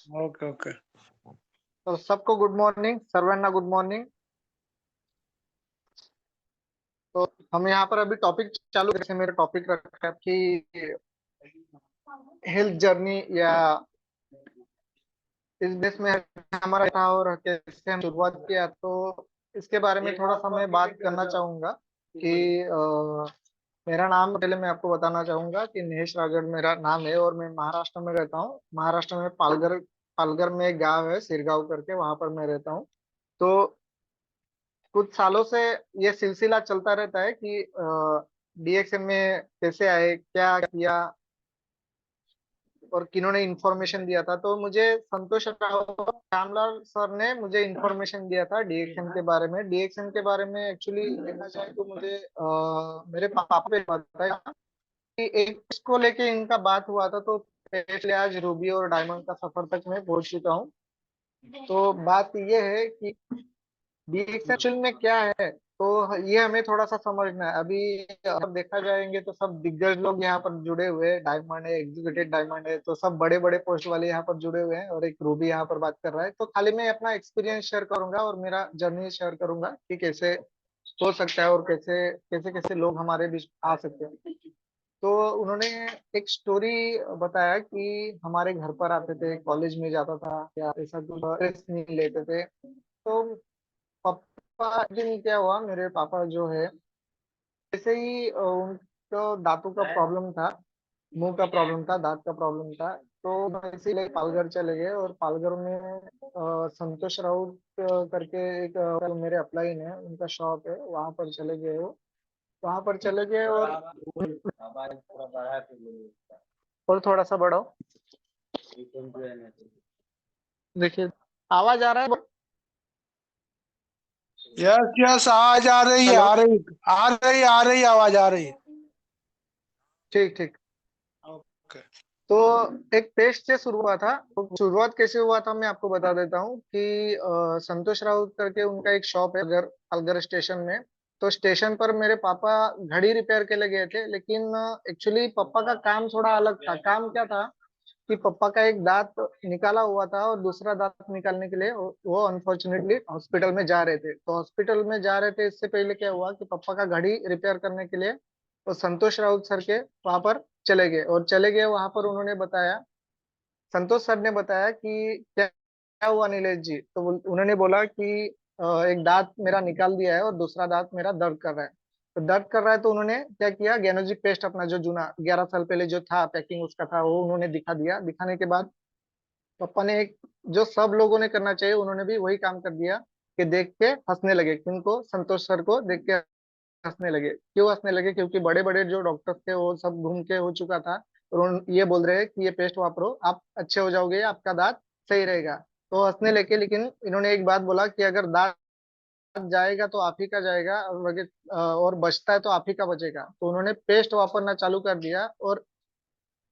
Okay okay. तो सबको good morning, सर्वांना गुड मॉर्निंग। तो हम यहाँ पर अभी टॉपिक चालू, जैसे मेरा टॉपिक रखा है कि हेल्थ जर्नी या इस देश में हमारा था और कैसे हम शुरुआत किया, तो इसके बारे में थोड़ा सा मैं बात करना चाहूंगा कि मेरा नाम, पहले मैं आपको बताना चाहूंगा कि महेश रागड़ मेरा नाम है और मैं महाराष्ट्र में रहता हूँ। महाराष्ट्र में पालघर, पालघर में एक गांव है सिरगांव करके, वहां पर मैं रहता हूँ। तो कुछ सालों से ये सिलसिला चलता रहता है कि डीएक्सएम में कैसे आए, क्या किया और किन्होंने इंफॉर्मेशन दिया था। तो मुझे संतोष राव श्यामलाल सर ने मुझे इंफॉर्मेशन दिया था डीएक्सएम के बारे में। डीएक्सएम के बारे में एक्चुअली देखा जाए तो मुझे मेरे पापा पे बताया कि एक इसको लेके इनका बात हुआ था। तो पहले आज रूबी और डायमंड का सफर तक मैं पहुंच चुका हूँ। तो बात ये है कि डीएक्स एक्चुअल में क्या है, तो ये हमें थोड़ा सा समझना है। अभी अब देखा जाएंगे तो सब दिग्गज लोग यहाँ पर जुड़े हुए हैं। डायमंड है, एग्जीक्यूटिव डायमंड है, तो सब बड़े बड़े पोस्ट वाले यहाँ पर जुड़े हुए हैं और एक रूबी यहाँ पर बात कर रहा है। तो खाली मैं अपना एक्सपीरियंस शेयर करूंगा और मेरा जर्नी शेयर करूंगा कि कैसे हो सकता है और कैसे कैसे कैसे लोग हमारे बीच आ सकते हैं। तो उन्होंने एक स्टोरी बताया कि हमारे घर पर आते थे, कॉलेज में जाता था या ऐसा कुछ ड्रेस नहीं लेते थे। तो पापा दिन क्या हुआ, मेरे पापा जो है जैसे ही उनको दांतों का प्रॉब्लम था, मुंह का प्रॉब्लम था, दांत का प्रॉब्लम था। तो इसीलिए पालघर चले गए और पालघर में संतोष राउत करके एक मेरे अपलाइन है, उनका शॉप है, वहां पर चले गए वो। वहां पर चले गए और थोड़ा सा बढ़ाओ, देखिए आवाज आ रहा है। यस यस, आवाज आ रही है, हेलो, आ रही, आ रही, आ रही, आवाज आ रही है। ठीक ठीक। ओके। तो एक टेस्ट से शुरू हुआ था। तो शुरुआत कैसे हुआ था मैं आपको बता देता हूँ कि संतोष राउत करके उनका एक शॉप है अगर अलगर स्टेशन में। तो स्टेशन पर मेरे पापा घड़ी रिपेयर के लिए गए थे, लेकिन एक्चुअली पापा का काम थोड़ा अलग था। काम क्या था कि पापा का एक दांत निकाला हुआ था और दूसरा दांत निकालने के लिए वो अनफॉर्चुनेटली हॉस्पिटल में जा रहे थे। तो हॉस्पिटल में जा रहे थे, इससे पहले क्या हुआ कि पापा का घड़ी रिपेयर करने के लिए वो संतोष राउत सर के वहां पर चले गए। और चले गए वहां पर, उन्होंने बताया, संतोष सर ने बताया कि क्या क्या हुआ नीलेश जी। तो उन्होंने बोला कि एक दांत मेरा निकाल दिया है और दूसरा दांत मेरा दर्द कर रहा है। तो दर्द कर रहा है तो उन्होंने क्या किया, गैनोजिक पेस्ट अपना जो जूना 11 साल पहले जो था पैकिंग उसका था, वो उन्होंने दिखा दिया। दिखाने के बाद पापा ने एक, जो सब लोगों ने करना चाहिए, उन्होंने भी वही काम कर दिया कि देख के हंसने लगे। किनको? संतोष सर को देख के हंसने लगे। क्यों हंसने लगे? क्योंकि बड़े बड़े जो डॉक्टर थे वो सब घूम के हो चुका था और ये बोल रहे हैं कि ये पेस्ट वापरो, आप अच्छे हो जाओगे, आपका दांत सही रहेगा। तो हंसने लगे, लेकिन इन्होंने एक बात बोला कि अगर दांत जाएगा तो आप ही का जाएगा और और बचता है तो आप ही का बचेगा। तो उन्होंने पेस्ट वापरना चालू कर दिया और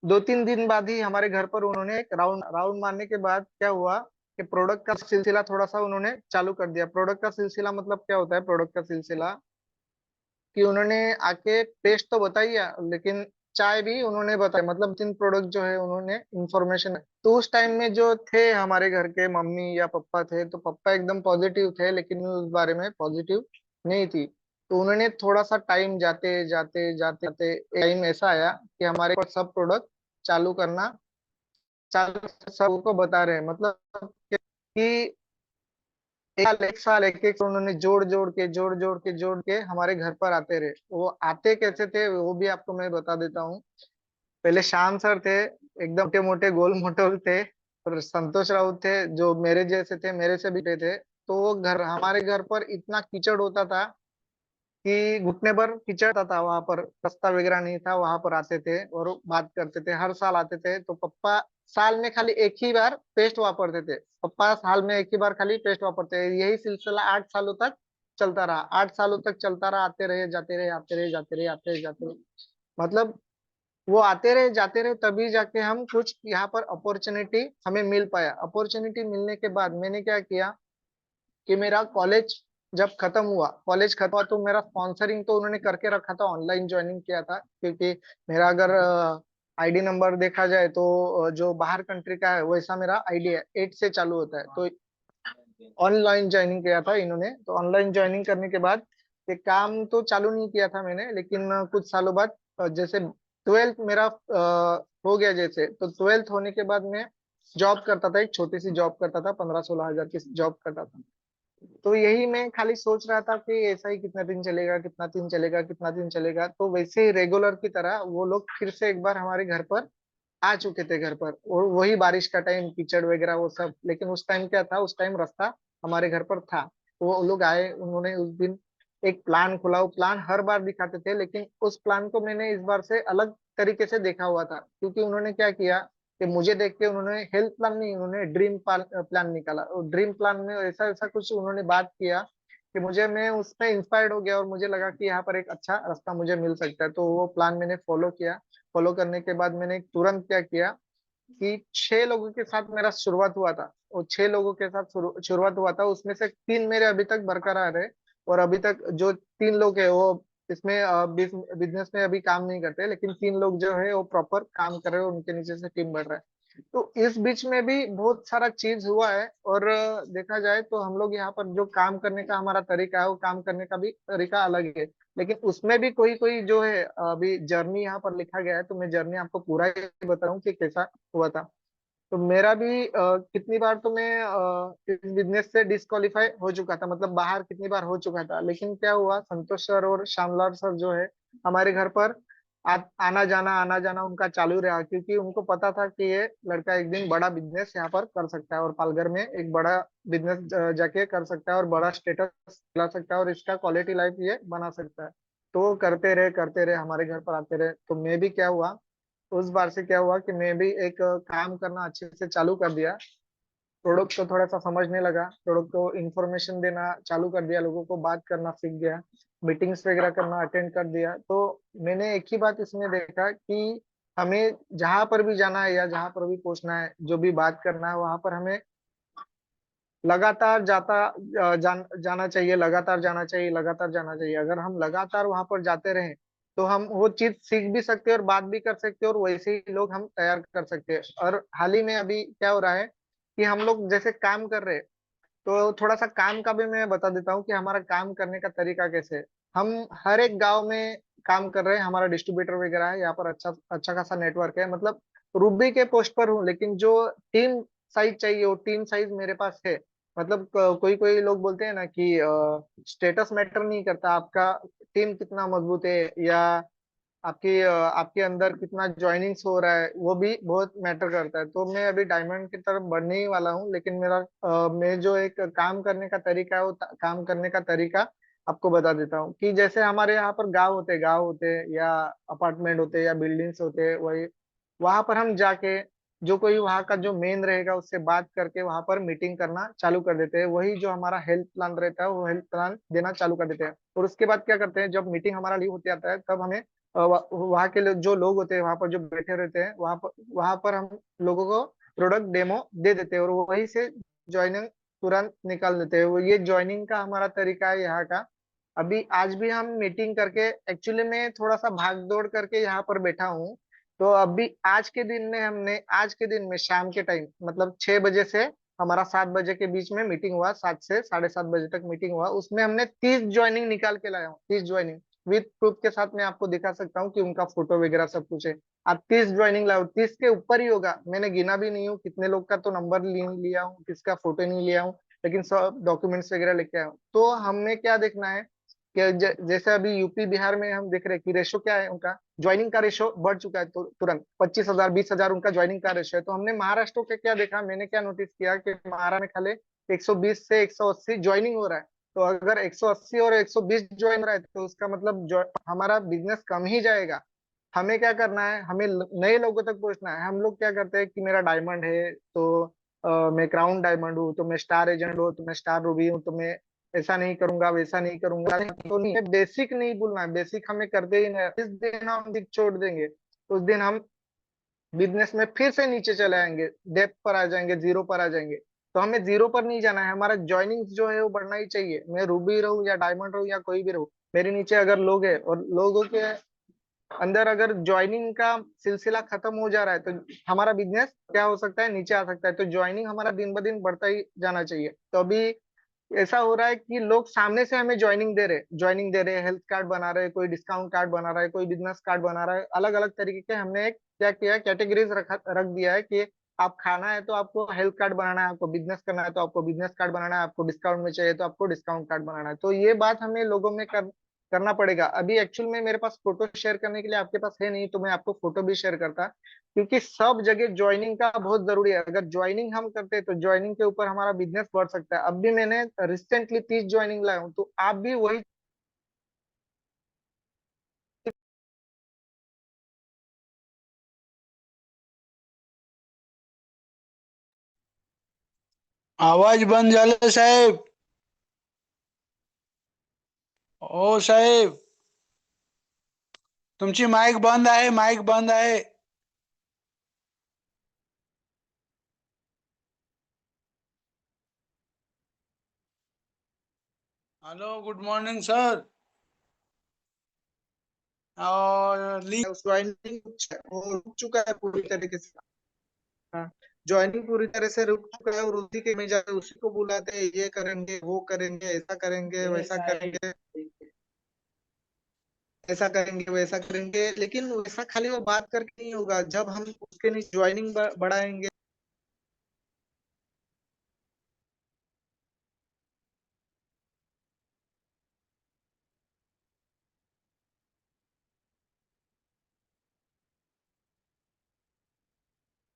2-3 दिन बाद ही हमारे घर पर उन्होंने एक राउंड राउंड मारने के बाद क्या हुआ कि प्रोडक्ट का सिलसिला थोड़ा सा उन्होंने चालू कर दिया। प्रोडक्ट का सिलसिला मतलब क्या होता है? प्रोडक्ट का सिलसिला कि उन्होंने आके पेस्ट तो बताई है, लेकिन चाय भी उन्होंने बताया। मतलब 3 प्रोडक्ट जो है उन्होंने इंफॉर्मेशन। तो उस टाइम में जो थे हमारे घर के मम्मी या पापा थे, तो पापा एकदम पॉजिटिव थे, लेकिन मैं उस बारे में पॉजिटिव नहीं थी। तो उन्होंने थोड़ा सा टाइम जाते जाते जाते जाते टाइम ऐसा आया कि हमारे पास सब प्रोडक्ट चालू करना, चालू सबको बता रहे हैं। मतलब कि एक साल एक एक उन्होंने जोड़ के हमारे घर पर आते रहे। वो आते कैसे थे वो भी आपको मैं बता देता हूँ। पहले श्याम सर थे, एकदम मोटे मोटे गोल मोटोल थे। और संतोष राउत थे जो मेरे जैसे थे, मेरे से भी थे। तो वो घर, हमारे घर पर इतना कीचड़ होता था कि घुटने भर कीचड़ था वहां पर। रास्ता वगैरह नहीं था, वहां पर आते थे और बात करते थे। हर साल आते थे। तो पप्पा साल में खाली एक ही बार पेस्ट वापरते थे। पप्पा साल में एक ही बार खाली पेस्ट वापरते थे। यही सिलसिला 8 सालों तक चलता रहा। 8 सालों तक चलता रहा। आते रहे जाते रहे, आते रहे जाते रहे, आते रहे जाते रहे। मतलब वो आते रहे जाते रहे, तभी जाके हम कुछ यहाँ पर अपॉर्चुनिटी हमें मिल पाया। अपॉर्चुनिटी मिलने के बाद मैंने क्या किया कि मेरा कॉलेज जब खत्म हुआ, कॉलेज खत्म हुआ तो मेरा स्पॉन्सरिंग तो उन्होंने करके रखा था, ऑनलाइन ज्वाइनिंग किया था। क्योंकि मेरा अगर आईडी नंबर देखा जाए तो जो बाहर कंट्री का है वैसा मेरा आईडी है, 8 से चालू होता है। तो ऑनलाइन ज्वाइनिंग किया था इन्होंने। तो ऑनलाइन ज्वाइनिंग करने के बाद ये काम तो चालू नहीं किया था मैंने, लेकिन कुछ सालों बाद जैसे 12th मेरा हो गया जैसे, तो 12th होने के बाद मैं जॉब करता था, एक छोटी सी जॉब करता था, 15-16 हजार की जॉब करता था। तो यही मैं खाली सोच रहा था कि ऐसा ही कितना दिन चलेगा, कितना दिन चलेगा, कितना दिन चलेगा। तो वैसे ही रेगुलर की तरह वो लोग फिर से एक बार हमारे घर पर आ चुके थे घर पर, और वही बारिश का टाइम, कीचड़ वगैरह वो सब। लेकिन उस टाइम क्या था, उस टाइम रास्ता हमारे घर पर था। तो वो लोग आए, उन्होंने उस दिन एक प्लान खुला। वो प्लान हर बार दिखाते थे, लेकिन उस प्लान को मैंने इस बार से अलग तरीके से देखा हुआ था। क्योंकि उन्होंने क्या किया कि मुझे देख के उन्होंने हेल्थ प्लान नहीं, उन्होंने ड्रीम प्लान निकाला। और ड्रीम प्लान में ऐसा ऐसा कुछ उन्होंने बात किया कि मुझे, मैं उसमें इंस्पायर्ड हो गया और मुझे लगा कि यहाँ पर एक अच्छा रास्ता मुझे मिल सकता है। तो वो प्लान मैंने फॉलो किया। फॉलो करने के बाद मैंने तुरंत क्या किया कि 6 लोगों के साथ मेरा शुरुआत हुआ था। और 6 लोगों के साथ शुरुआत हुआ था, उसमें से 3 मेरे अभी तक बरकरार है। और अभी तक जो 3 लोग है वो इसमें बिजनेस में अभी काम नहीं करते, लेकिन 3 लोग जो है वो प्रॉपर काम कर रहे हैं, उनके नीचे से टीम बढ़ रहा है। तो इस बीच में भी बहुत सारा चीज हुआ है। और देखा जाए तो हम लोग यहाँ पर जो काम करने का हमारा तरीका है, वो काम करने का भी तरीका अलग है। लेकिन उसमें भी कोई कोई जो है अभी जर्नी यहाँ पर लिखा गया है, तो मैं जर्नी आपको पूरा ही बताऊं कि कैसा हुआ था। तो मेरा भी कितनी बार तो मैं इस बिजनेस से डिस्क्वालीफाई हो चुका था, मतलब बाहर कितनी बार हो चुका था। लेकिन क्या हुआ, संतोष सर और श्यामलाल सर जो है हमारे घर पर आना जाना उनका चालू रहा। क्योंकि उनको पता था कि ये लड़का एक दिन बड़ा बिजनेस यहाँ पर कर सकता है, और पालघर में एक बड़ा बिजनेस जाके कर सकता है, और बड़ा स्टेटस ला सकता है, और इसका क्वालिटी लाइफ ये बना सकता है। तो वो करते रहे, हमारे घर पर आते रहे। तो मैं भी क्या हुआ, उस बार से क्या हुआ कि मैं भी एक काम करना अच्छे से चालू कर दिया। प्रोडक्ट को थोड़ा सा समझने लगा, प्रोडक्ट को इंफॉर्मेशन देना चालू कर दिया, लोगों को बात करना सीख गया, मीटिंग्स वगैरह करना अटेंड कर दिया। तो मैंने एक ही बात इसमें देखा कि हमें जहां पर भी जाना है या जहां पर भी पहुंचना है, जो भी बात करना है, वहां पर हमें लगातार जाना चाहिए, लगातार जाना चाहिए, लगातार जाना चाहिए। अगर हम लगातार वहां पर जाते रहें तो हम वो चीज सीख भी सकते हैं और बात भी कर सकते हैं, और वैसे ही लोग हम तैयार कर सकते हैं। और हाल ही में अभी क्या हो रहा है कि हम लोग जैसे काम कर रहे हैं, तो थोड़ा सा काम का भी मैं बता देता हूँ कि हमारा काम करने का तरीका कैसे है। हम हर एक गांव में काम कर रहे हैं, हमारा डिस्ट्रीब्यूटर वगैरह है यहाँ पर, अच्छा अच्छा खासा नेटवर्क है। मतलब रूबी के पोस्ट पर हूँ, लेकिन जो टीम साइज चाहिए वो टीम साइज मेरे पास है। मतलब कोई कोई लोग बोलते हैं ना कि स्टेटस मैटर नहीं करता, आपका टीम कितना मजबूत है, या आपके अंदर कितना ज्वाइनिंग्स हो रहा है, वो भी बहुत मैटर करता है। तो मैं अभी डायमंड की तरफ बढ़ने ही वाला हूँ, लेकिन मैं जो एक काम करने का तरीका है, वो काम करने का तरीका आपको बता देता हूँ। कि जैसे हमारे यहाँ पर गांव होते हैं या अपार्टमेंट होते हैं या बिल्डिंग्स होते हैं, वही वहां पर हम जाके जो कोई वहाँ का जो मेन रहेगा उससे बात करके वहां पर मीटिंग करना चालू कर देते हैं। वही जो हमारा हेल्थ प्लान रहता है वो हेल्थ प्लान देना चालू कर देते हैं। और उसके बाद क्या करते हैं, जब मीटिंग हमारा लीव होते आता है, तब हमें वहाँ के जो लोग होते हैं, वहां पर जो बैठे रहते हैं, वहां पर हम लोगों को प्रोडक्ट डेमो दे देते हैं, और वहीं से ज्वाइनिंग तुरंत निकाल देते हैं। वो ये ज्वाइनिंग का हमारा तरीका है यहाँ का। अभी आज भी हम मीटिंग करके, एक्चुअली मैं थोड़ा सा भाग दौड़ करके यहाँ पर बैठा हूँ। तो अभी आज के दिन में शाम के टाइम, मतलब 6 बजे से हमारा 7 बजे के बीच में मीटिंग हुआ, 7 से 7:30 बजे तक मीटिंग हुआ। उसमें हमने 30 ज्वाइनिंग निकाल के लाया हूँ, 30 ज्वाइनिंग विद प्रूफ के साथ। मैं आपको दिखा सकता हूँ कि उनका फोटो वगैरह सब कुछ है। आप 30 ज्वाइनिंग लाओ, 30 के ऊपर ही होगा। मैंने गिना भी नहीं हूँ कितने लोग का तो नंबर नहीं लिया हूँ, किसका फोटो नहीं लिया हूँ, लेकिन सब डॉक्यूमेंट्स वगैरह लेके आया हूँ। तो हमें क्या देखना है कि जैसे अभी यूपी बिहार में हम देख रहे हैं कि रेशो क्या है उनका, ज्वाइनिंग का रेशो बढ़ चुका है। तो तुरंत 25,000 20,000 उनका ज्वाइनिंग का रेशो है। तो हमने महाराष्ट्र के क्या देखा, मैंने क्या नोटिस किया कि महाराष्ट्र में खाली 120 से 180 ज्वाइनिंग हो रहा है। तो अगर 180 और 120 ज्वाइन रहा है, तो उसका मतलब हमारा बिजनेस कम ही जाएगा। हमें क्या करना है, हमें नए लोगों तक पहुंचना है। हम लोग क्या करते हैं कि मेरा डायमंड है तो मैं क्राउन डायमंड हूँ, तो मैं स्टार एजेंट हूँ, तो मैं स्टार रूबी हूँ, तो मैं ऐसा नहीं करूंगा, वैसा नहीं करूंगा। तो नहीं, बेसिक नहीं भूलना है, बेसिक हमें करते ही नहीं। जिस दिन हम दिख छोड़ देंगे, उस दिन हम बिजनेस में फिर से नीचे चले आएंगे, डेप्थ पर आ जाएंगे, जीरो पर आ जाएंगे। तो हमें जीरो पर नहीं जाना है, हमारा ज्वाइनिंग जो है वो बढ़ना ही चाहिए। मैं रूबी रहूं या डायमंड रहूं या कोई भी रहूं, मेरे नीचे अगर लोग हैं और लोगों के अंदर अगर ज्वाइनिंग का सिलसिला खत्म हो जा रहा है तो हमारा बिजनेस क्या हो सकता है, नीचे आ सकता है। तो ज्वाइनिंग हमारा दिन ब दिन बढ़ता ही जाना चाहिए। तो अभी ऐसा हो रहा है कि लोग सामने से हमें ज्वाइनिंग दे रहे, हेल्थ कार्ड बना रहे, कोई डिस्काउंट कार्ड बना रहा है, कोई बिजनेस कार्ड बना रहा है, अलग अलग तरीके के। हमने एक क्या किया, कैटेगरीज रख दिया है कि आप खाना है तो आपको हेल्थ कार्ड बनाना है, आपको बिजनेस करना है तो आपको बिजनेस कार्ड बनाना है, आपको डिस्काउंट में चाहिए तो आपको डिस्काउंट कार्ड बनाना है। तो ये बात हमें लोगों में करना पड़ेगा। अभी एक्चुअल में मेरे पास फोटो शेयर करने के लिए आपके पास है नहीं, तो मैं आपको फोटो भी शेयर करता, क्योंकि सब जगह ज्वाइनिंग का बहुत जरूरी है। अगर ज्वाइनिंग हम करते हैं तो ज्वाइनिंग के ऊपर हमारा बिजनेस बढ़ सकता है। अब भी मैंने रिसेंटली 30 ज्वाइनिंग लाया हूँ, तो आप भी वही। आवाज बंद झाले साहेब. ओ साहेब, तुमची माईक बंद आहे, माईक बंद आहे. Hello, good morning sir. और ली. ज्वाइनिंग वो रुक चुका है पूरी तरीके से। हाँ, ज्वाइनिंग पूरी तरह से रुक चुका है, और उसी के में जाते उसी को बुलाते हैं, ये करेंगे वो करेंगे, ऐसा करेंगे वैसा करेंगे, ऐसा करेंगे वैसा करेंगे। लेकिन वैसा खाली वो बात करके नहीं होगा, जब हम उसके नीचे ज्वाइनिंग बढ़ाएंगे।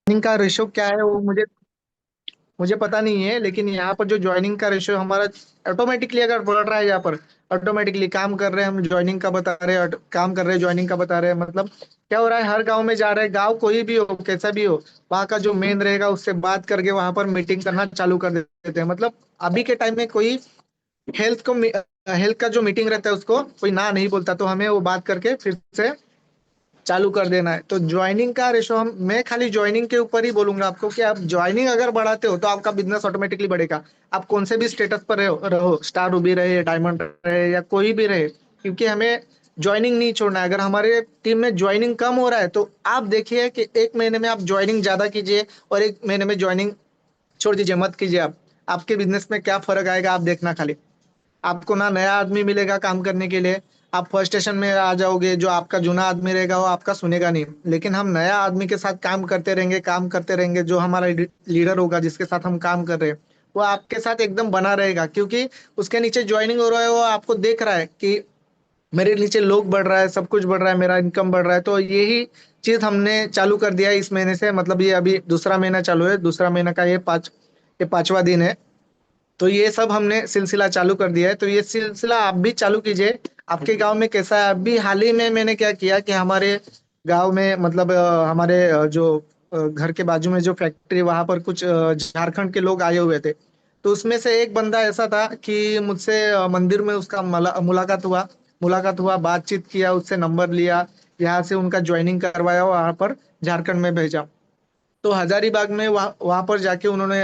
ज्वाइनिंग का रेशो क्या है वो मुझे मुझे पता नहीं है, लेकिन यहाँ पर जो ज्वाइनिंग का रेशियो हमारा ऑटोमेटिकली अगर बढ़ रहा है, यहाँ पर ऑटोमेटिकली काम कर रहे हैं हम, ज्वाइनिंग का बता रहे हैं, काम कर रहे हैं ज्वाइनिंग का बता रहे हैं, मतलब क्या हो रहा है, हर गांव में जा रहे हैं, गांव कोई भी हो कैसा भी हो, वहाँ का जो मेन रहेगा उससे बात करके वहां पर मीटिंग करना चालू कर देते हैं। मतलब अभी के टाइम में कोई हेल्थ का जो मीटिंग रहता है उसको कोई ना नहीं बोलता, तो हमें वो बात करके फिर से चालू कर देना है। तो ज्वाइनिंग का रेशो मैं खाली ज्वाइनिंग के ऊपर ही बोलूंगा आपको कि आप ज्वाइनिंग अगर बढ़ाते हो तो आपका बिजनेस ऑटोमेटिकली बढ़ेगा। आप कौन से भी स्टेटस पर रहो, स्टार रूबी रहे, डायमंड रहे, या कोई भी रहे, क्योंकि हमें ज्वाइनिंग नहीं छोड़ना है। अगर हमारे टीम में ज्वाइनिंग कम हो रहा है तो आप देखिए कि एक महीने में आप ज्वाइनिंग ज्यादा कीजिए और एक महीने में ज्वाइनिंग छोड़ दीजिए, मत कीजिए। आप आपके बिजनेस में क्या फर्क आएगा आप देखना खाली। आपको ना नया आदमी मिलेगा काम करने के लिए, आप फर्स्ट स्टेशन में आ जाओगे, जो आपका जूना आदमी रहेगा वो आपका सुनेगा नहीं। लेकिन हम नया आदमी के साथ काम करते रहेंगे, जो हमारा लीडर होगा जिसके साथ हम काम कर रहे हैं, वो आपके साथ एकदम बना रहेगा, क्योंकि उसके नीचे ज्वाइनिंग हो रहा है, वो आपको देख रहा है कि मेरे नीचे लोग बढ़ रहा है, सब कुछ बढ़ रहा है, मेरा इनकम बढ़ रहा है। तो यही चीज हमने चालू कर दिया है इस महीने से। मतलब ये अभी दूसरा महीना चालू है, दूसरा महीना का ये 5वां दिन है। तो ये सब हमने सिलसिला चालू कर दिया है, तो ये सिलसिला आप भी चालू कीजिए। आपके गांव में कैसा है? अभी हाल ही में मैंने क्या किया कि हमारे गांव में मतलब हमारे जो घर के बाजू में जो फैक्ट्री, वहां पर कुछ झारखंड के लोग आए हुए थे। तो उसमें से एक बंदा ऐसा था कि मुझसे मंदिर में उसका मुलाकात हुआ, बातचीत किया, उससे नंबर लिया, यहाँ से उनका ज्वाइनिंग करवाया, वहां पर झारखंड में भेजा। तो हजारीबाग में वहां पर जाके उन्होंने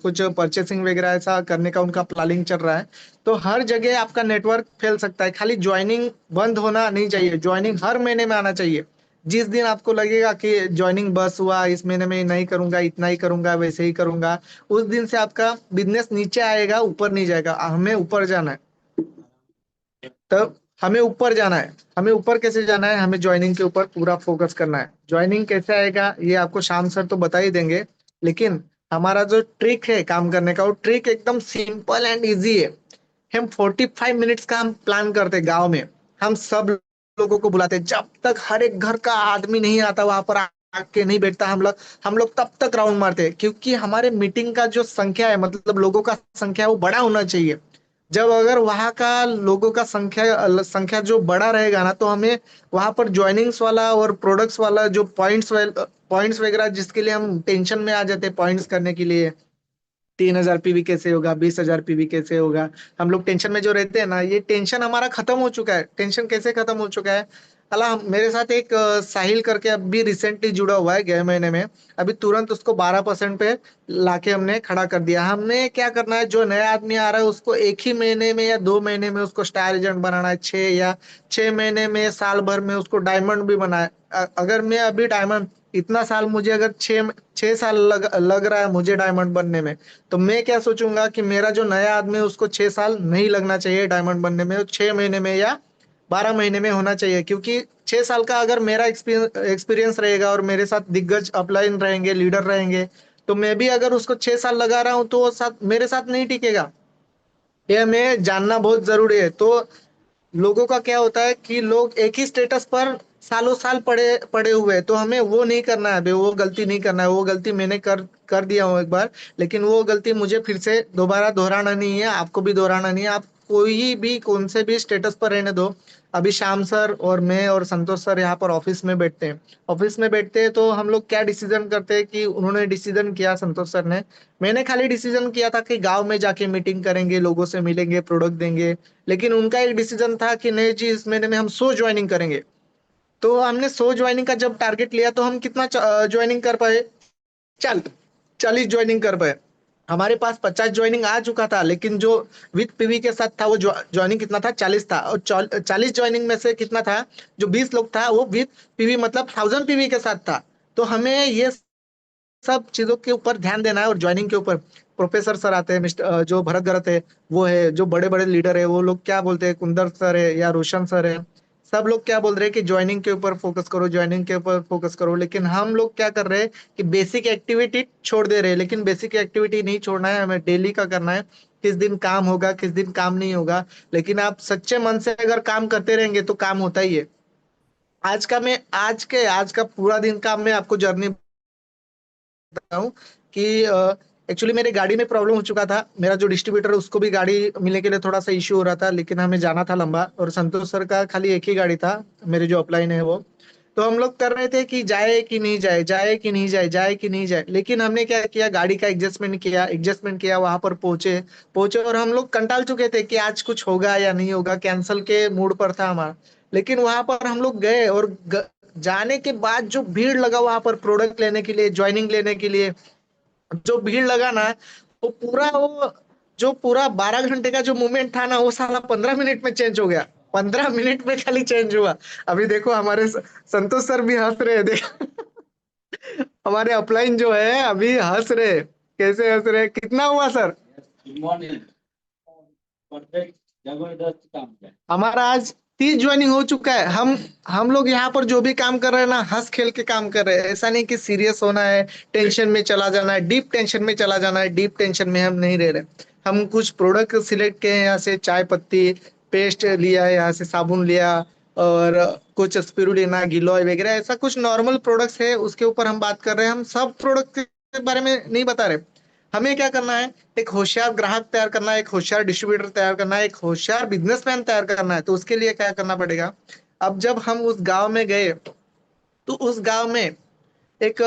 कुछ परचेसिंग वगैरह ऐसा करने का उनका प्लानिंग चल रहा है। तो हर जगह आपका नेटवर्क फैल सकता है, खाली ज्वाइनिंग बंद होना नहीं चाहिए, ज्वाइनिंग हर महीने में आना चाहिए। जिस दिन आपको लगेगा कि ज्वाइनिंग बस हुआ, इस महीने में नहीं करूंगा, इतना ही करूंगा, वैसे ही करूंगा, उस दिन से आपका बिजनेस नीचे आएगा, ऊपर नहीं जाएगा। हमें ऊपर जाना है। तब हमें ऊपर जाना है। हमें ऊपर कैसे जाना है? हमें ज्वाइनिंग के ऊपर पूरा फोकस करना है। ज्वाइनिंग कैसे आएगा ये आपको शाम सर तो बता ही देंगे, लेकिन हमारा जो ट्रिक है काम करने का, वो ट्रिक एकदम सिंपल एंड इजी है। हम 45 मिनट्स का हम प्लान करते हैं गाँव में। हम सब लोगों को बुलाते हैं, जब तक हर एक घर का आदमी नहीं आता वहां पर आके नहीं बैठता, हम लोग तब तक राउंड मारते हैं, क्योंकि हमारे मीटिंग का जो संख्या है, मतलब लोगों का संख्या है, वो बड़ा होना चाहिए। जब अगर वहाँ का लोगों का संख्या जो बड़ा रहेगा ना, तो हमें वहां पर ज्वाइनिंग्स वाला और प्रोडक्ट्स वाला जो पॉइंट्स वगैरह, जिसके लिए हम टेंशन में आ जाते हैं पॉइंट्स करने के लिए, 3,000 पीवी कैसे होगा, 20,000 पीवी कैसे होगा, हम लोग टेंशन में जो रहते हैं ना, ये टेंशन हमारा खत्म हो चुका है। टेंशन कैसे खत्म हो चुका है? साला मेरे साथ एक साहिल करके अभी रिसेंटली जुड़ा हुआ है गए महीने में। अभी तुरंत उसको 12% पे लाके हमने खड़ा कर दिया। हमने क्या करना है, जो नया आदमी आ रहा है उसको एक ही महीने में या 2 महीने में उसको स्टार एजेंट बनाना है, 6 महीने में, साल भर में उसको डायमंड भी बनाए। अगर मैं अभी डायमंड, इतना साल मुझे अगर 6 साल लग रहा है मुझे डायमंड बनने में, तो मैं क्या सोचूंगा कि मेरा जो नया आदमी है उसको 6 साल नहीं लगना चाहिए डायमंड बनने में, 6 महीने में या 12 महीने में होना चाहिए। क्योंकि 6 साल का अगर मेरा एक्सपीरियंस रहेगा और मेरे साथ दिग्गज अपलाइन रहेंगे, लीडर रहेंगे, तो मैं भी अगर उसको 6 साल लगा रहा हूँ तो वो साथ मेरे साथ नहीं टिकेगा। ये हमें जानना बहुत जरूरी है। तो लोगों का क्या होता है कि लोग एक ही स्टेटस पर सालों साल पड़े पड़े हुए हैं, तो हमें वो नहीं करना है, वो गलती नहीं करना है। वो गलती मैंने कर दिया हूँ एक बार, लेकिन वो गलती मुझे फिर से दोबारा दोहराना नहीं है, आपको भी दोहराना नहीं है। आप कोई भी कौन से भी स्टेटस पर रहने दो। अभी श्याम सर और मैं और संतोष सर यहाँ पर ऑफिस में बैठते हैं। ऑफिस में बैठते हैं तो हम लोग क्या डिसीजन करते हैं कि उन्होंने डिसीजन किया, संतोष सर ने, मैंने खाली डिसीजन किया था कि गांव में जाके मीटिंग करेंगे, लोगों से मिलेंगे, प्रोडक्ट देंगे। लेकिन उनका एक डिसीजन था कि नहीं जी, इस महीने में हम 100 ज्वाइनिंग करेंगे। तो हमने 100 ज्वाइनिंग का जब टारगेट लिया तो हम कितना ज्वाइनिंग कर पाए? चल 40 ज्वाइनिंग कर पाए। हमारे पास 50 ज्वाइनिंग आ चुका था, लेकिन जो विथ पीवी के साथ था वो ज्वाइनिंग कितना था, 40 था। और 40 ज्वाइनिंग में से कितना था, जो 20 लोग था वो विथ पीवी मतलब 1000 पीवी के साथ था। तो हमें ये सब चीजों के ऊपर ध्यान देना है। और ज्वाइनिंग के ऊपर प्रोफेसर सर आते हैं, जो भरत गरत है वो है, जो बड़े बड़े लीडर है वो लोग क्या बोलते हैं, कुंदर सर है या रोशन सर है, सब लोग क्या बोल रहे हैं कि ज्वाइनिंग के ऊपर फोकस करो, ज्वाइनिंग के ऊपर फोकस करो। लेकिन हम लोग क्या कर रहे हैं कि बेसिक एक्टिविटी छोड़ दे रहे हैं। लेकिन बेसिक एक्टिविटी नहीं छोड़ना है, हमें डेली का करना है। किस दिन काम होगा, किस दिन काम नहीं होगा, लेकिन आप सच्चे मन से अगर काम करते रहेंगे तो काम होता ही है। आज का पूरा दिन का मैं आपको जर्नी हूँ कि एक्चुअली मेरे गाड़ी में प्रॉब्लम हो चुका था। मेरा जो डिस्ट्रीब्यूटर है उसको भी गाड़ी मिलने के लिए थोड़ा सा इश्यू हो रहा था, लेकिन हमें जाना था लंबा, और संतोष सर का खाली एक ही गाड़ी था, मेरे जो अपलाइन है वो। तो हम लोग कर रहे थे कि जाए कि नहीं जाए, जाए कि नहीं जाए, जाए कि नहीं जाए। लेकिन हमने क्या किया, गाड़ी का एडजस्टमेंट किया, वहां पर पहुंचे पहुंचे और हम लोग कंटाल चुके थे कि आज कुछ होगा या नहीं होगा, कैंसल के मूड पर था हमारा। लेकिन वहां पर हम लोग गए और जाने के बाद जो भीड़ लगा वहां पर प्रोडक्ट लेने के लिए, ज्वाइनिंग लेने के लिए, जो भीड़ लगा ना, वो जो पूरा 12 घंटे का जो मूवमेंट था ना, वो साला 15 मिनट में चेंज हो गया। 15 मिनट में खाली चेंज हुआ। अभी देखो हमारे संतोष सर भी हंस रहे हैं, देखो हमारे अपलाइन जो है अभी हंस रहे, कैसे हंस रहे, कितना हुआ सर? परफेक्ट, जबरदस्त काम है हमारा आज। 30 ज्वाइनिंग हो चुका है। हम लोग यहाँ पर जो भी काम कर रहे हैं ना, हंस खेल के काम कर रहे हैं। ऐसा नहीं कि सीरियस होना है, टेंशन में चला जाना है, डीप टेंशन में चला जाना है। डीप टेंशन में हम नहीं रह रहे। हम कुछ प्रोडक्ट सिलेक्ट किए हैं, यहाँ से चाय पत्ती पेस्ट लिया है, यहाँ से साबुन लिया, और कुछ स्पिरुलिना, गिलोय वगैरह, ऐसा कुछ नॉर्मल प्रोडक्ट्स है, उसके ऊपर हम बात कर रहे हैं। हम सब प्रोडक्ट के बारे में नहीं बता रहे। हमें क्या करना है, एक होशियार ग्राहक तैयार करना है, एक होशियार डिस्ट्रीब्यूटर तैयार करना है, एक होशियार बिजनेसमैन तैयार करना है। तो उसके लिए क्या करना पड़ेगा, अब जब हम उस गांव में गए तो उस गांव में एक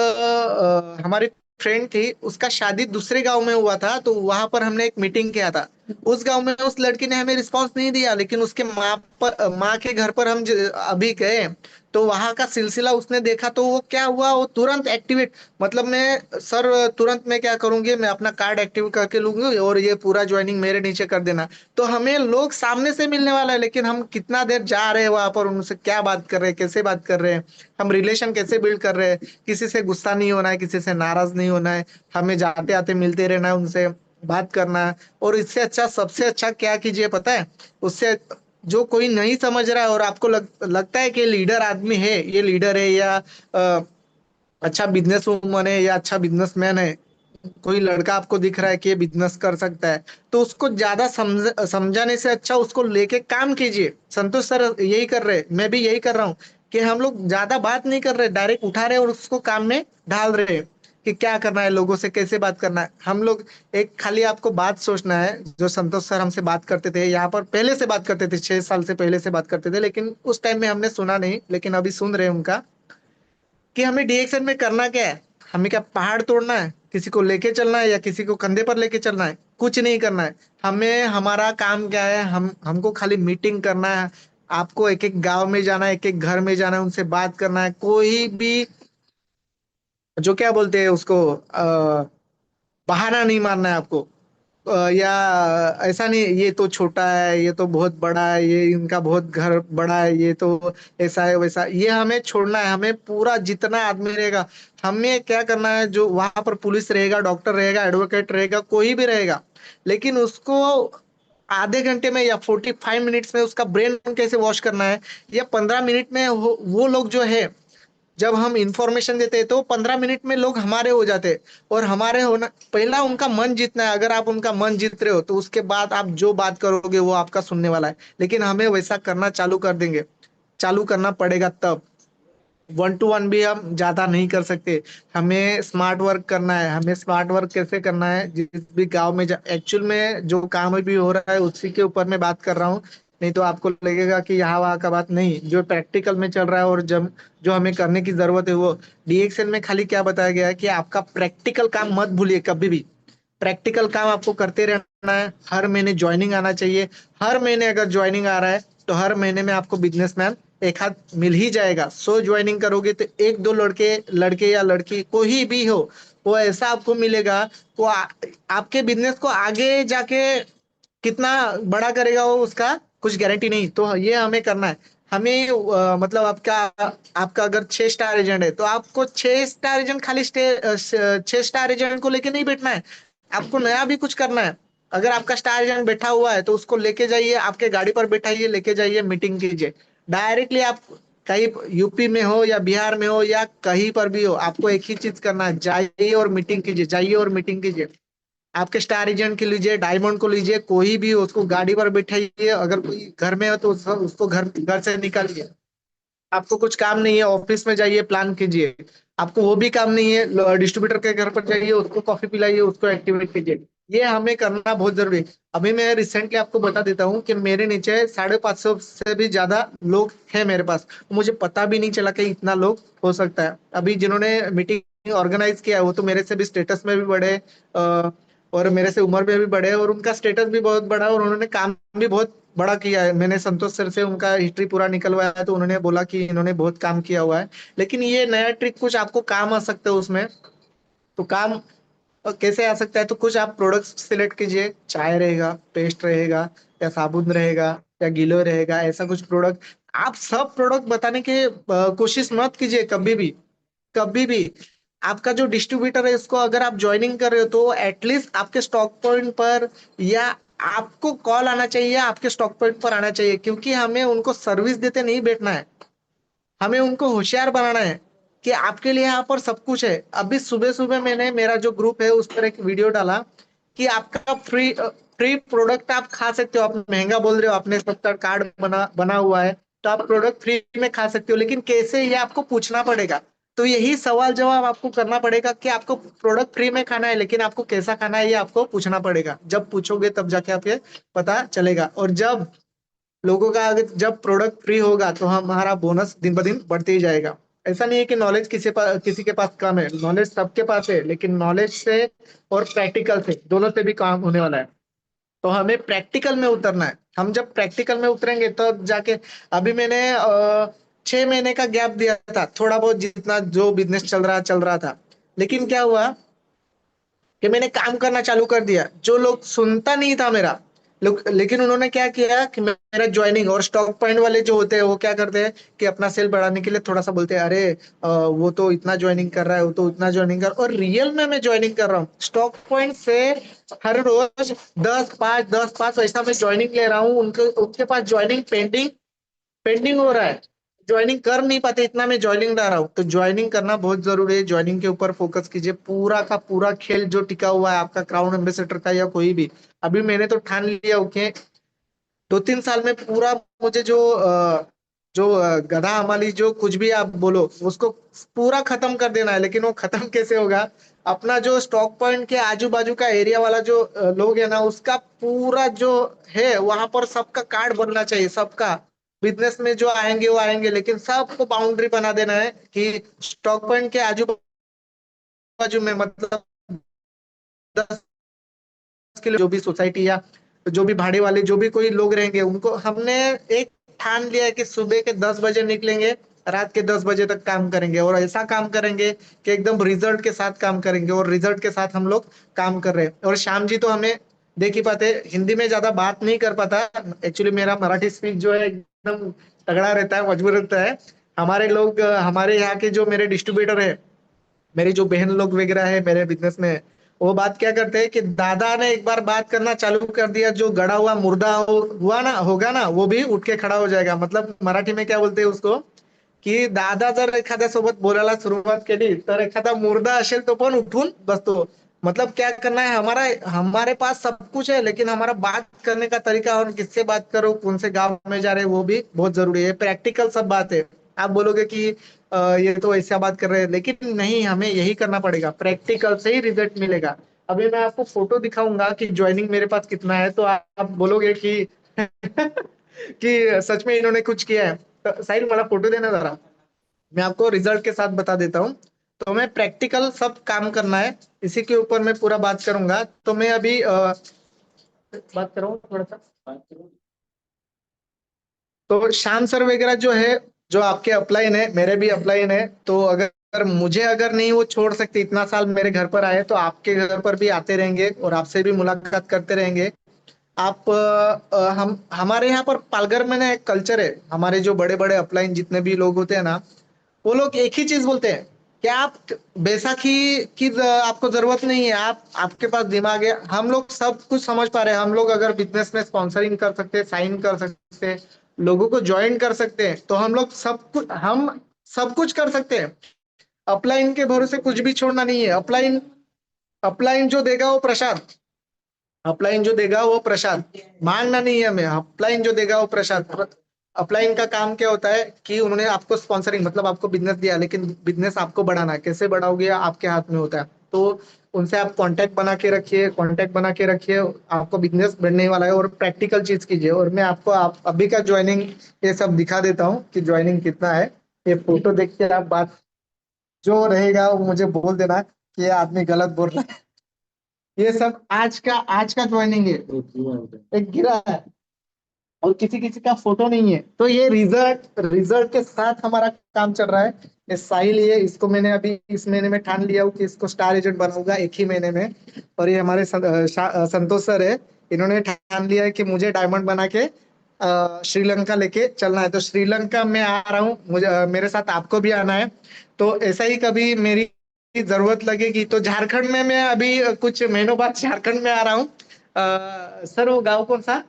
हमारी फ्रेंड थी, उसका शादी दूसरे गांव में हुआ था, तो वहां पर हमने एक मीटिंग किया था। उस गांव में उस लड़की ने हमें रिस्पांस नहीं दिया, लेकिन उसके माँ के घर पर हम अभी गए, तो वहां का सिलसिला उसने देखा, तो वो क्या हुआ, वो तुरंत एक्टिवेट, मतलब मैं सर तुरंत मैं क्या करूंगी, मैं अपना कार्ड एक्टिव करके लूंगी और ये पूरा ज्वाइनिंग मेरे नीचे कर देना। तो हमें लोग सामने से मिलने वाला है, लेकिन हम कितना देर जा रहे हैं वहां पर, उनसे क्या बात कर रहे हैं, कैसे बात कर रहे हैं, हम रिलेशन कैसे बिल्ड कर रहे हैं। किसी से गुस्सा नहीं होना है, किसी से नाराज नहीं होना है, हमें जाते आते मिलते रहना है, उनसे बात करना है। और इससे अच्छा, सबसे अच्छा क्या कीजिए पता है, उससे जो कोई नहीं समझ रहा है और आपको लगता है कि लीडर आदमी है, ये लीडर है या अच्छा बिजनेस वूमन है या अच्छा बिजनेसमैन है, कोई लड़का आपको दिख रहा है कि ये बिजनेस कर सकता है, तो उसको ज्यादा समझाने से अच्छा उसको लेके काम कीजिए। संतोष सर यही कर रहे हैं, मैं भी यही कर रहा हूँ कि हम लोग ज्यादा बात नहीं कर रहे, डायरेक्ट उठा रहे और उसको काम में ढाल रहे हैं कि क्या करना है, लोगों से कैसे बात करना है। हम लोग एक खाली आपको बात सोचना है, जो संतोष सर हमसे बात करते थे यहाँ पर, पहले से बात करते थे, 6 साल से पहले से बात करते थे, लेकिन उस टाइम में हमने सुना नहीं, लेकिन अभी सुन रहे हैं उनका, कि हमें डीएक्शन में करना क्या है। हमें क्या पहाड़ तोड़ना है, किसी को लेके चलना है या किसी को कंधे पर लेके चलना है? कुछ नहीं करना है। हमें हमारा काम क्या है, हमको खाली मीटिंग करना है, आपको एक एक गांव में जाना है, एक एक घर में जाना है, उनसे बात करना है। कोई भी जो क्या बोलते हैं उसको बहाना नहीं मारना है आपको। या ऐसा नहीं ये तो छोटा है, ये तो बहुत बड़ा है, ये इनका बहुत घर बड़ा है, ये तो ऐसा है वैसा, ये हमें छोड़ना है। हमें पूरा जितना आदमी रहेगा, हमें क्या करना है, जो वहां पर पुलिस रहेगा, डॉक्टर रहेगा, एडवोकेट रहेगा, कोई भी रहेगा, लेकिन उसको आधे घंटे में या 45 मिनट्स में उसका ब्रेन कैसे वॉश करना है, या 15 मिनट में वो लोग जो है, जब हम इंफॉर्मेशन देते हैं तो 15 मिनट में लोग हमारे हो जाते हैं। और हमारे होना, पहला उनका मन जीतना है। अगर आप उनका मन जीत रहे हो तो उसके बाद आप जो बात करोगे वो आपका सुनने वाला है। लेकिन हमें वैसा करना चालू कर देंगे, चालू करना पड़ेगा तब। वन टू वन भी हम ज्यादा नहीं कर सकते। हमें स्मार्ट वर्क करना है। हमें स्मार्ट वर्क कैसे करना है, जिस भी गांव में एक्चुअल में जो काम अभी हो रहा है उसी के ऊपर मैं बात कर रहा हूँ। नहीं तो आपको लगेगा कि यहाँ वहाँ का बात नहीं, जो प्रैक्टिकल में चल रहा है और जब जो हमें करने की जरूरत है वो डीएक्सएल में खाली क्या बताया गया है कि आपका प्रैक्टिकल काम मत भूलिए कभी भी। प्रैक्टिकल काम आपको करते रहना है। हर महीने ज्वाइनिंग आना चाहिए। हर महीने अगर ज्वाइनिंग आ रहा है तो हर महीने में आपको बिजनेसमैन एक हाथ मिल ही जाएगा। 100 ज्वाइनिंग करोगे तो एक दो लड़के लड़के या लड़की कोई भी हो, वो ऐसा आपको मिलेगा। वो आपके बिजनेस को आगे जाके कितना बड़ा करेगा वो उसका कुछ गारंटी नहीं। तो ये हमें करना है। हमें मतलब आपका आपका अगर 6 स्टार एजेंट है तो आपको 6 स्टार एजेंट खाली 6 स्टार एजेंट को लेके नहीं बैठना है। आपको नया भी कुछ करना है। अगर आपका स्टार एजेंट बैठा हुआ है तो उसको लेके जाइए, आपके गाड़ी पर बैठाइए, लेके जाइए, मीटिंग कीजिए डायरेक्टली। आप कहीं यूपी में हो या बिहार में हो या कहीं पर भी हो, आपको एक ही चीज करना है, जाइए और मीटिंग कीजिए, जाइए और मीटिंग कीजिए। आपके स्टार एजेंट के लीजिए, डायमंड को लीजिए, कोई भी हो, उसको गाड़ी पर बैठाइए। अगर कोई घर में हो तो उसको घर घर से निकालिए। आपको कुछ काम नहीं है, ऑफिस में जाइए, प्लान कीजिए। आपको वो भी काम नहीं है, डिस्ट्रीब्यूटर के घर पर जाइए, उसको कॉफी पिलाइए, उसको एक्टिवेट कीजिए। ये हमें करना बहुत जरूरी है। अभी मैं रिसेंटली आपको बता देता हूँ कि मेरे नीचे 550 से भी ज्यादा लोग हैं मेरे पास। मुझे पता भी नहीं चला कि इतना लोग हो सकता है। अभी जिन्होंने मीटिंग ऑर्गेनाइज किया है वो तो मेरे से भी स्टेटस में भी बड़े, और मेरे से उम्र में भी बड़े हैं, और उनका स्टेटस भी बहुत बड़ा है, और उन्होंने काम भी बहुत बड़ा किया है। मैंने संतोष सर से उनका हिस्ट्री पूरा निकलवाया है तो उन्होंने बोला कि इन्होंने बहुत काम किया हुआ है। लेकिन ये नया ट्रिक कुछ आपको काम आ सकता है उसमें। तो काम कैसे आ सकता है, तो कुछ आप प्रोडक्ट्स सिलेक्ट कीजिए। चाय रहेगा, पेस्ट रहेगा, या साबुन रहेगा, या गिलो रहेगा, ऐसा कुछ प्रोडक्ट। आप सब प्रोडक्ट बताने की कोशिश मत कीजिए कभी भी, कभी भी। आपका जो डिस्ट्रीब्यूटर है इसको अगर आप ज्वाइनिंग कर रहे हो तो एटलीस्ट आपके स्टॉक पॉइंट पर, या आपको कॉल आना चाहिए, आपके स्टॉक पॉइंट पर आना चाहिए। क्योंकि हमें उनको सर्विस देते नहीं बैठना है, हमें उनको होशियार बनाना है कि आपके लिए यहाँ पर सब कुछ है। अभी सुबह सुबह मैंने मेरा जो ग्रुप है उस पर एक वीडियो डाला कि आपका फ्री फ्री प्रोडक्ट आप खा सकते हो। आप महंगा बोल रहे हो, आपने सबका कार्ड बना बना हुआ है, तो आप प्रोडक्ट फ्री में खा सकते हो, लेकिन कैसे ये आपको पूछना पड़ेगा। तो यही सवाल जवाब आपको करना पड़ेगा कि आपको प्रोडक्ट फ्री में खाना है, लेकिन आपको कैसा खाना है ये आपको पूछना पड़ेगा। जब पूछोगे तब जाके आपके पता चलेगा। और जब लोगों का अगर जब प्रोडक्ट फ्री होगा तो हमारा बोनस दिन ब दिन बढ़ते ही जाएगा। ऐसा नहीं है कि नॉलेज किसी के पास कम है, नॉलेज सबके पास है, लेकिन नॉलेज से और प्रैक्टिकल से दोनों से भी काम होने वाला है। तो हमें प्रैक्टिकल में उतरना है। हम जब प्रैक्टिकल में उतरेंगे तो जाके, अभी मैंने 6 महीने का गैप दिया था, थोड़ा बहुत जितना जो बिजनेस चल रहा था। लेकिन क्या हुआ कि मैंने काम करना चालू कर दिया। जो लोग सुनता नहीं था मेरा लोग, लेकिन उन्होंने क्या किया कि मेरा ज्वाइनिंग और स्टॉक पॉइंट वाले जो होते हैं वो क्या करते हैं कि अपना सेल बढ़ाने के लिए थोड़ा सा बोलते हैं, अरे वो तो इतना ज्वाइनिंग कर रहा है, वो तो इतना ज्वाइनिंग कर, और रियल में मैं ज्वाइनिंग कर रहा हूँ स्टॉक पॉइंट से। हर रोज 10 5 ऐसा मैं ज्वाइनिंग ले रहा हूँ। उनके उनके पास ज्वाइनिंग पेंडिंग पेंडिंग हो रहा है, ज्वाइनिंग कर नहीं पाते, इतना मैं ज्वाइनिंग ला रहा हूँ। तो ज्वाइनिंग करना बहुत जरूरी है। ज्वाइनिंग के ऊपर फोकस कीजिए। पूरा का पूरा खेल जो टिका हुआ है आपका क्राउन एम्बेसडर का या कोई भी, अभी मैंने तो ठान लिया ओके, 2 3 साल में पूरा मुझे जो गधा हमारी जो कुछ भी आप बोलो उसको पूरा खत्म कर देना है। लेकिन वो खत्म कैसे होगा, अपना जो स्टॉक पॉइंट के आजू बाजू का एरिया वाला जो लोग है ना, उसका पूरा जो है वहां पर सबका कार्ड बनना चाहिए। सबका बिजनेस में जो आएंगे वो आएंगे, लेकिन सबको बाउंड्री बना देना है कि स्टॉक पॉइंट के आजू बाजू में, मतलब 10 किलो जो भी सोसाइटी या जो भी भाड़े वाले जो भी कोई लोग रहेंगे उनको हमने एक ठान लिया है कि सुबह के 10 बजे निकलेंगे, रात के 10 बजे तक काम करेंगे, और ऐसा काम करेंगे कि एकदम रिजल्ट के साथ काम करेंगे, और रिजल्ट के साथ हम लोग काम कर रहे हैं। और श्याम जी तो हमें देख ही पाते, हिंदी में ज्यादा बात नहीं कर पाता। एक्चुअली मेरा मराठी स्पीच जो है एकदम तगड़ा रहता है, मजबूत रहता है। हमारे लोग, हमारे यहाँ के जो मेरे डिस्ट्रीब्यूटर है, मेरी जो बहन लोग वगैरह है मेरे बिजनेस में, वो बात क्या करते हैं कि दादा ने एक बार बात करना चालू कर दिया, जो गड़ा हुआ मुर्दा हुआ ना होगा ना, वो भी उठ के खड़ा हो जाएगा। मतलब मराठी में क्या बोलते हैं उसको, की दादा जर एखाद्या सोबत बोलायला सुरुवात केली तर एखादा मुर्दा असेल तो पण उठून बसतो। मतलब क्या करना है, हमारा हमारे पास सब कुछ है, लेकिन हमारा बात करने का तरीका, और किससे बात करो, कौन से गांव में जा रहे हैं, वो भी बहुत जरूरी है। प्रैक्टिकल सब बात है। आप बोलोगे कि ये तो ऐसा बात कर रहे हैं, लेकिन नहीं, हमें यही करना पड़ेगा, प्रैक्टिकल से ही रिजल्ट मिलेगा। अभी मैं आपको फोटो दिखाऊंगा कि ज्वाइनिंग मेरे पास कितना है, तो आप बोलोगे कि कि सच में इन्होंने कुछ किया है। तो साहिल मला फोटो देना जरा, मैं आपको रिजल्ट के साथ बता देता हूँ। तो मैं प्रैक्टिकल सब काम करना है, इसी के ऊपर मैं पूरा बात करूंगा। तो मैं अभी बात कर रहा हूँ थोड़ा सा। तो श्याम सर वगैरह जो है, जो आपके अपलाइन है, मेरे भी अपलाइन है, तो अगर मुझे अगर नहीं वो छोड़ सकते, इतना साल मेरे घर पर आए, तो आपके घर पर भी आते रहेंगे और आपसे भी मुलाकात करते रहेंगे। आप हम हमारे यहाँ पर पालघर में ना एक कल्चर है, हमारे जो बड़े बड़े अपलाइन जितने भी लोग होते हैं ना, वो लोग एक ही चीज बोलते हैं कि आप बैसाखी की आपको जरूरत नहीं है, आप आपके पास दिमाग है, हम लोग सब कुछ समझ पा रहे हैं। हम लोग अगर बिजनेस में स्पॉन्सरिंग कर सकते हैं, साइन कर सकते हैं, लोगों को ज्वाइन कर सकते हैं, तो हम लोग सब कुछ कर सकते हैं। अपलाइन के भरोसे कुछ भी छोड़ना नहीं है। अपलाइन अपलाइन जो देगा वो प्रसाद, अपलाइन जो देगा वो प्रसाद, मांगना नहीं है हमें। अपलाइन जो देगा वो प्रसाद। अपलाइन का काम क्या होता है कि उन्होंने आपको स्पॉन्सरिंग, मतलब आपको बिजनेस दिया, लेकिन बिजनेस आपको बढ़ाना है, कैसे बढ़ाओगे आपके हाथ में होता है। तो उनसे आप कांटेक्ट बना के रखिए, कांटेक्ट बना के रखिए, आपको बिजनेस बढ़ने वाला है, और प्रैक्टिकल चीज कीजिए। और मैं आपको आप अभी का ज्वाइनिंग ये सब दिखा देता हूँ कि ज्वाइनिंग कितना है। ये फोटो देख के आप बात जो रहेगा वो मुझे बोल देना कि ये आदमी गलत बोल रहा है। ये सब आज का ज्वाइनिंग है, एक गिरा है, और किसी किसी का फोटो नहीं है। तो ये रिजल्ट रिजल्ट के साथ हमारा काम चल रहा है। ये साहिल, ये इसको मैंने अभी इस महीने में ठान लिया हूँ कि इसको स्टार एजेंट बनाऊंगा एक ही महीने में। और ये हमारे संतोष सर है, इन्होंने ठान लिया है कि मुझे डायमंड बना के श्रीलंका लेके चलना है। तो श्रीलंका में आ रहा हूँ, मुझे मेरे साथ आपको भी आना है। तो ऐसा ही कभी मेरी जरूरत लगेगी तो झारखंड में, मैं अभी कुछ महीनों बाद झारखंड में आ रहा हूँ। सर वो गाँव कौन सा,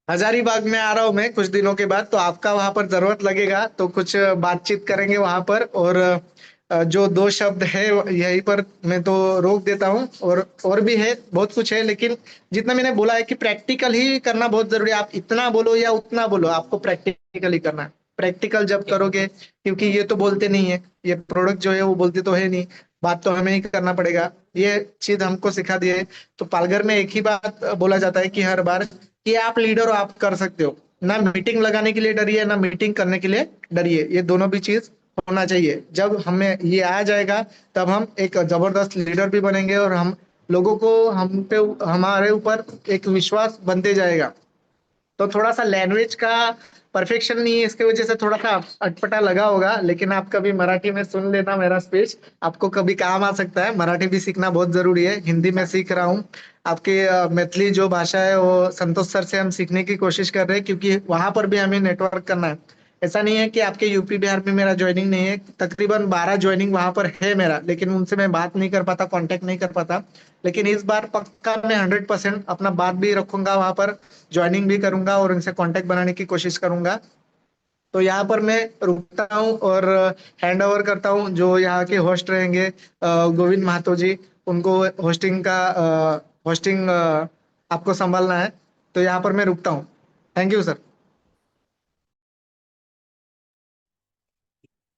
हजारीबाग में आ रहा हूँ मैं कुछ दिनों के बाद। तो आपका वहां पर जरूरत लगेगा तो कुछ बातचीत करेंगे वहां पर। और जो दो शब्द है यहीं पर मैं तो रोक देता हूँ। और भी है, बहुत कुछ है, लेकिन जितना मैंने बोला है कि प्रैक्टिकल ही करना बहुत जरूरी है। आप इतना बोलो या उतना बोलो, आपको प्रैक्टिकल ही करना है। प्रैक्टिकल जब करोगे, क्योंकि ये तो बोलते नहीं है, ये प्रोडक्ट जो है वो बोलते तो है नहीं, बात तो हमें ही करना पड़ेगा। ये चीज हमको सिखा दी है। तो पालघर में एक ही बात बोला जाता है कि हर बार, कि आप लीडर हो, आप कर सकते हो। ना मीटिंग लगाने के लिए डरिए, ना मीटिंग करने के लिए डरिए। ये दोनों भी चीज होना चाहिए। जब हमें ये आ जाएगा, तब हम एक जबरदस्त लीडर भी बनेंगे, और हम लोगों को हम पे हमारे ऊपर एक विश्वास बनते जाएगा। तो थोड़ा सा लैंग्वेज का परफेक्शन नहीं है, इसके वजह से थोड़ा सा अटपटा लगा होगा। लेकिन आप कभी मराठी में सुन लेना मेरा स्पीच, आपको कभी काम आ सकता है। मराठी भी सीखना बहुत जरूरी है, हिंदी में सीख रहा हूँ। आपके मैथिली जो भाषा है वो संतोष सर से हम सीखने की कोशिश कर रहे हैं, क्योंकि वहां पर भी हमें नेटवर्क करना है। ऐसा नहीं है कि आपके यूपी बिहार में मेरा ज्वाइनिंग नहीं है, तकरीबन 12 ज्वाइनिंग वहां पर है मेरा, लेकिन उनसे मैं बात नहीं कर पाता, कांटेक्ट नहीं कर पाता। लेकिन इस बार पक्का मैं 100% अपना बात भी रखूंगा वहां पर, ज्वाइनिंग भी करूंगा और उनसे कांटेक्ट बनाने की कोशिश करूंगा। तो यहाँ पर मैं रुकता हूँ और हैंड ओवर करता हूँ जो यहाँ के होस्ट रहेंगे, गोविंद महतो जी, उनको होस्टिंग आपको संभालना है। तो यहाँ पर मैं रुकता हूँ। Thank you sir.